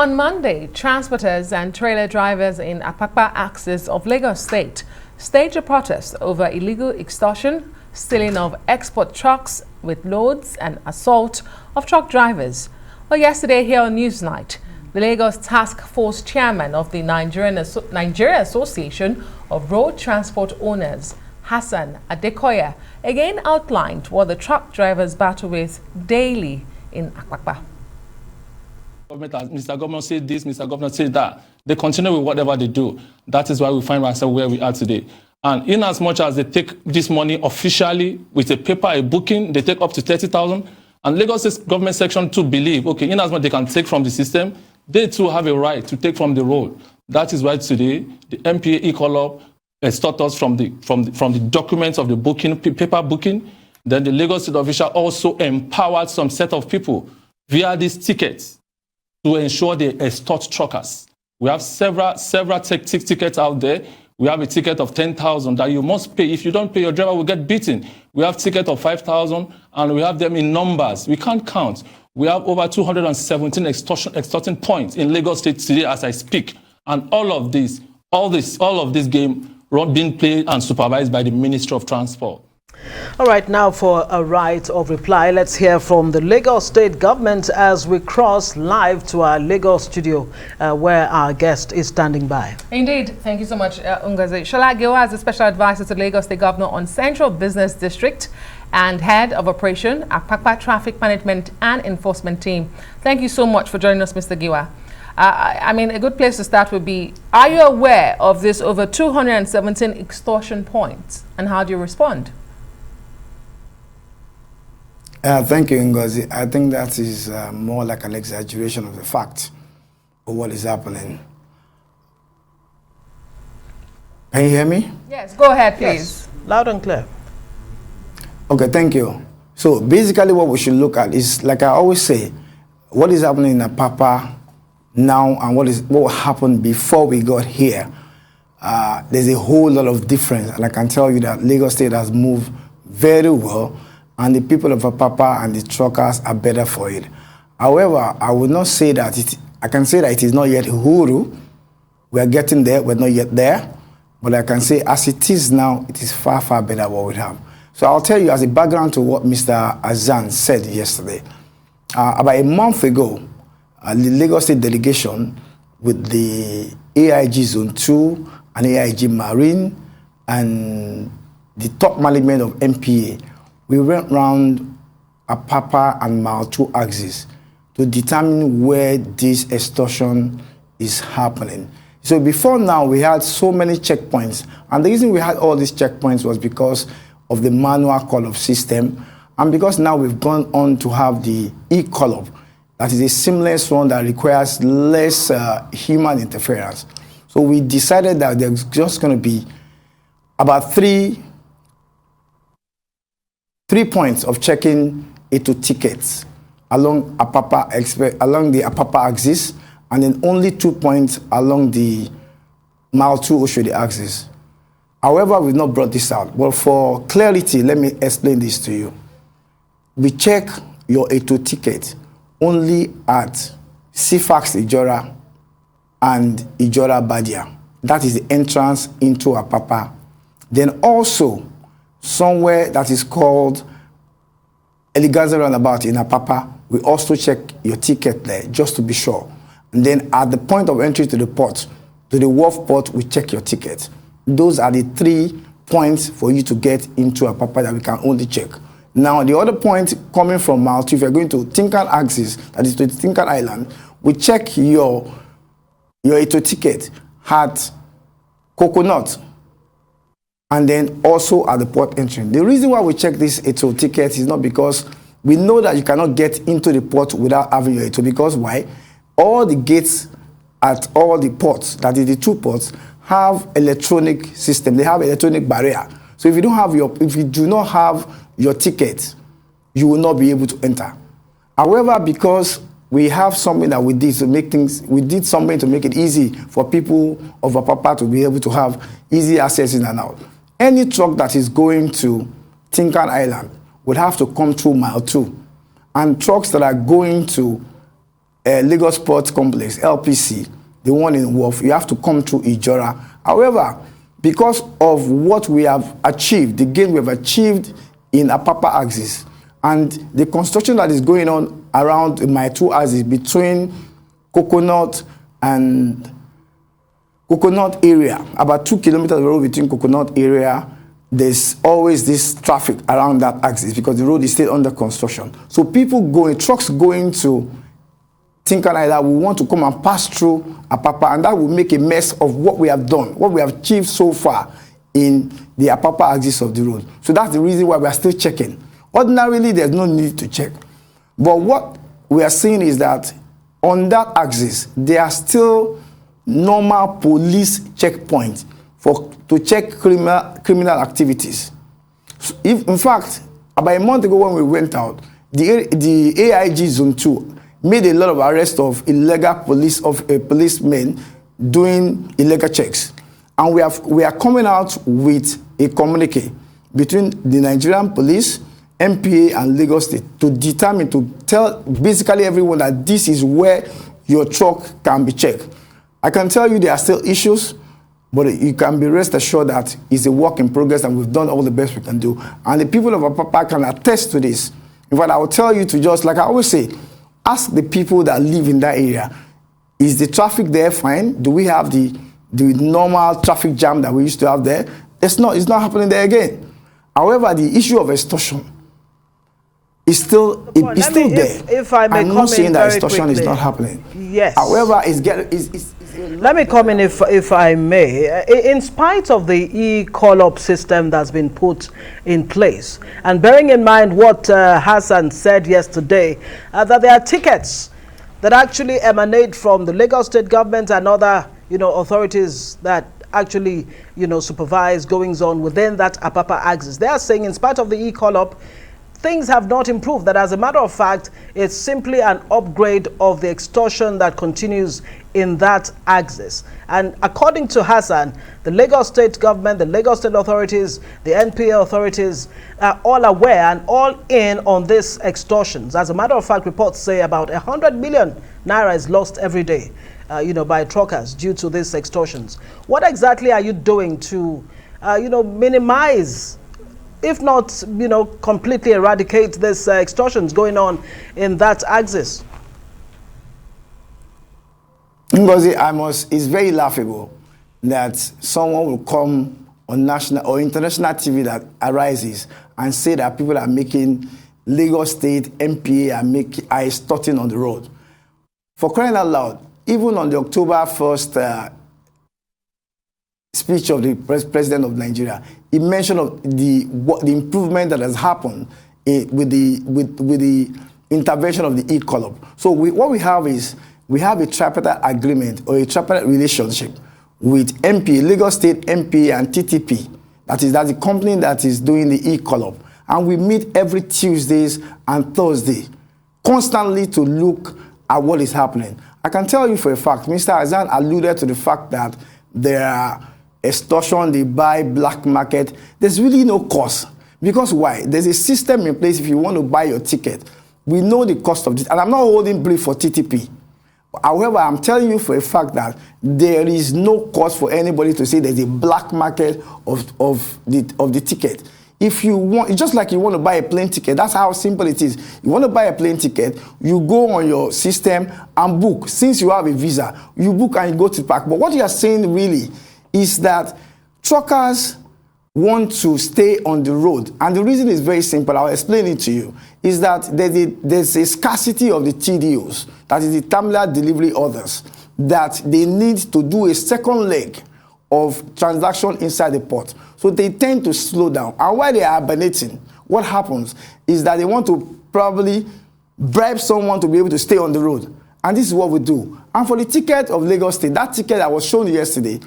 On Monday, transporters and trailer drivers in Apapa axis of Lagos State staged a protest over illegal extortion, stealing of export trucks with loads and assault of truck drivers. Well, yesterday here on Newsnight, the Lagos Task Force chairman of the Nigeria Association of Road Transport Owners, Hassan Adekoya, again outlined what the truck drivers battle with daily in Apapa. Mr. Governor said this, Mr. Governor said that. They continue with whatever they do. That is why we find ourselves where we are today. And in as much as they take this money officially with a paper, a booking, they take up to 30,000. And Lagos government section 2 believe, okay, in as much they can take from the system, they too have a right to take from the road. That is why today the MPA call up extort us from the documents of the booking, paper booking. Then the Lagos State official also empowered some set of people via these tickets to ensure they extort truckers. We have several tickets out there. We have a ticket of 10,000 that you must pay. If you don't pay, your driver will get beaten. We have ticket of 5,000, and we have them in numbers. We can't count. We have over 217 extortion points in Lagos State today as I speak. And all of this game being played and supervised by the Ministry of Transport. All right, now for a right of reply, let's hear from the Lagos State government as we cross live to our Lagos studio where our guest is standing by. Indeed. Thank you so much, Ungazi. Sola Giwa is the special advisor to Lagos State Governor on Central Business District and head of operation, Apapa Traffic Management and Enforcement Team. Thank you so much for joining us, Mr. Giwa. I mean, a good place to start would be, are you aware of this over 217 extortion points, and how do you respond? Thank you, Ngozi. I think that is more like an exaggeration of the fact of what is happening. Can you hear me? Yes, go ahead, please. Yes. Loud and clear. Okay, thank you. So basically what we should look at is, like I always say, what is happening in Apapa now and what happened before we got here. There's a whole lot of difference, and I can tell you that Lagos State has moved very well, and the people of Apapa and the truckers are better for it. However, I would not say that I can say that it is not yet Uhuru. We are getting there, we're not yet there. But I can say as it is now, it is far, far better what we have. So I'll tell you as a background to what Mr. Azan said yesterday. About a month ago, the Lagos State delegation with the AIG Zone 2 and AIG Marine and the top management of MPA, we went around Apapa and Mile 2 axis to determine where this extortion is happening. So before now, we had so many checkpoints. And the reason we had all these checkpoints was because of the manual call-off system. And because now we've gone on to have the e-call-off, that is a seamless one that requires less human interference. So we decided that there's just going to be about three points of checking into tickets along the Apapa axis, and then only 2 points along the Mile 2 Oshodi axis. However, we've not brought this out. But for clarity, let me explain this to you. We check your A2 ticket only at Sifax Ijora and Ijora Badia. That is the entrance into Apapa. Then also, somewhere that is called Eleganza Roundabout in Apapa, we also check your ticket there just to be sure. And then at the point of entry to the port, to the wharf port, we check your ticket. Those are the 3 points for you to get into Apapa that we can only check. Now, the other point coming from Mile 2, if you're going to Tinkan axis, that is to Tinkan Island, we check your A2 ticket at Coconut, and then also at the port entry. The reason why we check this A2 ticket is not because we know that you cannot get into the port without having your A2, because why? All the gates at all the ports, that is the 2 ports, have electronic system. They have electronic barrier. So if you do not have your ticket, you will not be able to enter. However, because we have something that we did something to make it easy for people of Apapa to be able to have easy access in and out. Any truck that is going to Tinkan Island would have to come through Mile 2. And trucks that are going to Lagos Port Complex, LPC, the one in Wharf, you have to come through Ijora. However, because of what we have achieved, the gain we have achieved in Apapa axis, and the construction that is going on around my two axes between Coconut and Coconut area, about 2 kilometers of road between Coconut area, there's always this traffic around that axis because the road is still under construction. So people going, trucks going to Tinker that will want to come and pass through Apapa, and that will make a mess of what we have done, what we have achieved so far in the Apapa axis of the road. So that's the reason why we are still checking. Ordinarily, there's no need to check. But what we are seeing is that on that axis, there are still normal police checkpoints to check criminal activities. So in fact, about a month ago when we went out, the AIG Zone 2 made a lot of arrests of illegal policemen doing illegal checks. And we are coming out with a communique between the Nigerian police, MPA, and Lagos State to determine, to tell basically everyone that this is where your truck can be checked. I can tell you there are still issues, but you can be rest assured that it's a work in progress and we've done all the best we can do. And the people of Apapa can attest to this. In fact, I will tell you to just, like I always say, ask the people that live in that area, is the traffic there fine? Do we have the normal traffic jam that we used to have there? It's not happening there again. However, the issue of extortion is still there. If I may I'm not saying that extortion is not happening. Yes. However, let me come in if I may. In spite of the e-call-up system that's been put in place, and bearing in mind what Hassan said yesterday, that there are tickets that actually emanate from the Lagos State government and other, authorities that actually, supervise goings on within that Apapa axis. They are saying, in spite of the e-call-up, things have not improved. That, as a matter of fact, it's simply an upgrade of the extortion that continues in that axis. And according to Hassan, the Lagos State government, the Lagos State authorities, the NPA authorities are all aware and all in on these extortions. As a matter of fact, reports say about 100 million naira is lost every day, by truckers due to these extortions. What exactly are you doing to, minimize, if not, completely eradicate this extortions going on in that axis? Ngozi, it's very laughable that someone will come on national or international TV that arises and say that people are making Lagos State MPA are extorting on the road. For crying out loud, even on the October 1st speech of the president of Nigeria, he mentioned of the improvement that has happened with the intervention of the e-call-up. So what we have is we have a tripartite agreement or a tripartite relationship with MPA, Lagos State MPA, and TTP. That's the company that is doing the e-call-up. And we meet every Tuesdays and Thursday, constantly to look at what is happening. I can tell you for a fact, Mr. Azan alluded to the fact that there are extortion, they buy black market. There's really no cost. Because why? There's a system in place if you want to buy your ticket. We know the cost of this. And I'm not holding brief for TTP. However, I'm telling you for a fact that there is no cost for anybody to say there's a black market of the ticket. If you want, it's just like you want to buy a plane ticket. That's how simple it is. You want to buy a plane ticket, you go on your system and book. Since you have a visa, you book and you go to park. But what you are saying really is that truckers want to stay on the road. And the reason is very simple. I'll explain it to you. Is that there's a scarcity of the TDOs, that is the terminal delivery orders, that they need to do a second leg of transaction inside the port. So they tend to slow down. And while they are hibernating, what happens is that they want to probably bribe someone to be able to stay on the road. And this is what we do. And for the ticket of Lagos State, that ticket that was shown yesterday,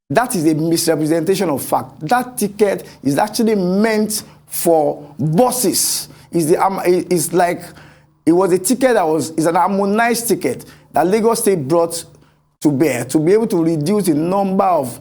that is a misrepresentation of fact. That ticket is actually meant for buses. It's like, it was a ticket that is an harmonized ticket that Lagos State brought to bear to be able to reduce the number of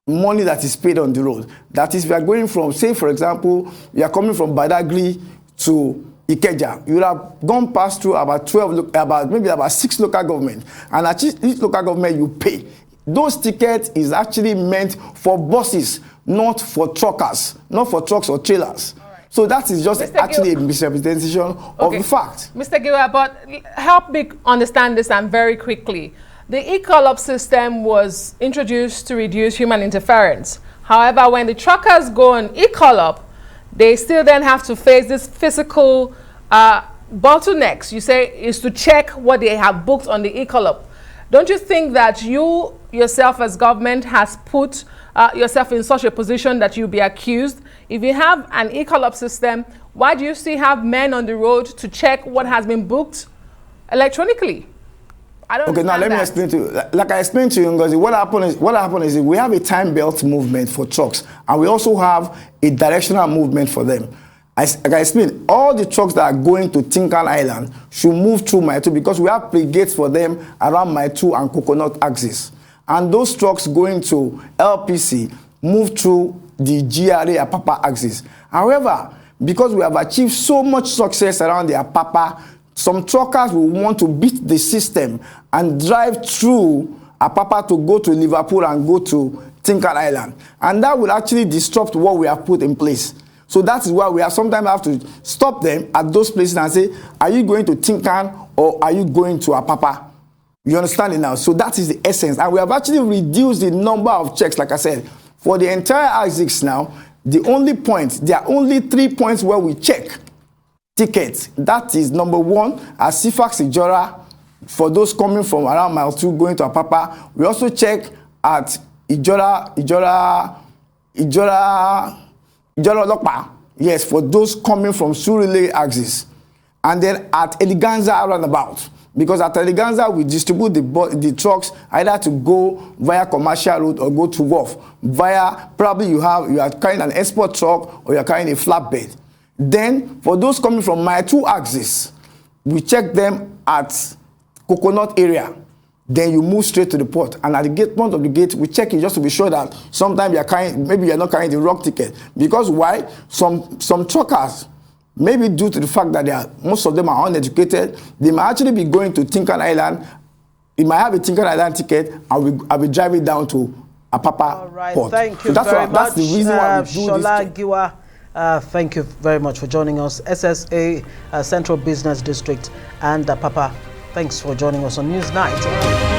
money that is paid on the road. That is, we are going from, say for example, we are coming from Badagry to Ikeja, you would have gone past through about 12, maybe about 6 local government, and at each local government you pay. Those tickets is actually meant for buses, not for truckers, not for trucks or trailers. Right. So that is just actually a misrepresentation of the fact. Mr. Giwa, but help me understand this and very quickly. The e-call-up system was introduced to reduce human interference. However, when the truckers go on e-call-up, they still then have to face this physical bottlenecks, you say, is to check what they have booked on the e-call-up. Don't you think that you yourself as government has put yourself in such a position that you'll be accused? If you have an e-call-up system, why do you still have men on the road to check what has been booked electronically? I don't Okay, now let me explain to you. Like I explained to you, Ngozi, what happened is we have a time belt movement for trucks, and we also have a directional movement for them. Like I explained, all the trucks that are going to Tinkan Island should move through Mile 2 because we have pre-gates for them around Mile 2 and Coconut axis. And those trucks going to LPC move through the GRA Apapa axis. However, because we have achieved so much success around the Apapa, some truckers will want to beat the system and drive through Apapa to go to Liverpool and go to Tinkan Island. And that will actually disrupt what we have put in place. So that is why we sometimes have to stop them at those places and say, are you going to Tinkan or are you going to Apapa? You understand it now? So that is the essence. And we have actually reduced the number of checks, like I said. For the entire axis now, there are only 3 points where we check tickets. That is number 1 at Sifax Ijora for those coming from around Mile 2 going to Apapa. We also check at Ijora Lokpa, yes, for those coming from Surulere axis. And then at Eleganza roundabout, because at Eleganza we distribute the trucks either to go via commercial route or go to wharf via, probably you are carrying an export truck or you are carrying a flatbed. Then for those coming from Mile 2 axis, we check them at Coconut area. Then you move straight to the port, and at the front of the gate, we check it just to be sure that sometimes maybe you're not carrying the wrong ticket. Because why? Some truckers, maybe due to the fact that most of them are uneducated, they might actually be going to Tinkan Island. They might have a Tinkan Island ticket, and I'll be driving down to Apapa All right, port. thank you That's very much. That's the reason why we do Sola this. Giwa, thank you very much for joining us. SSA Central Business District and Apapa. Thanks for joining us on Newsnight.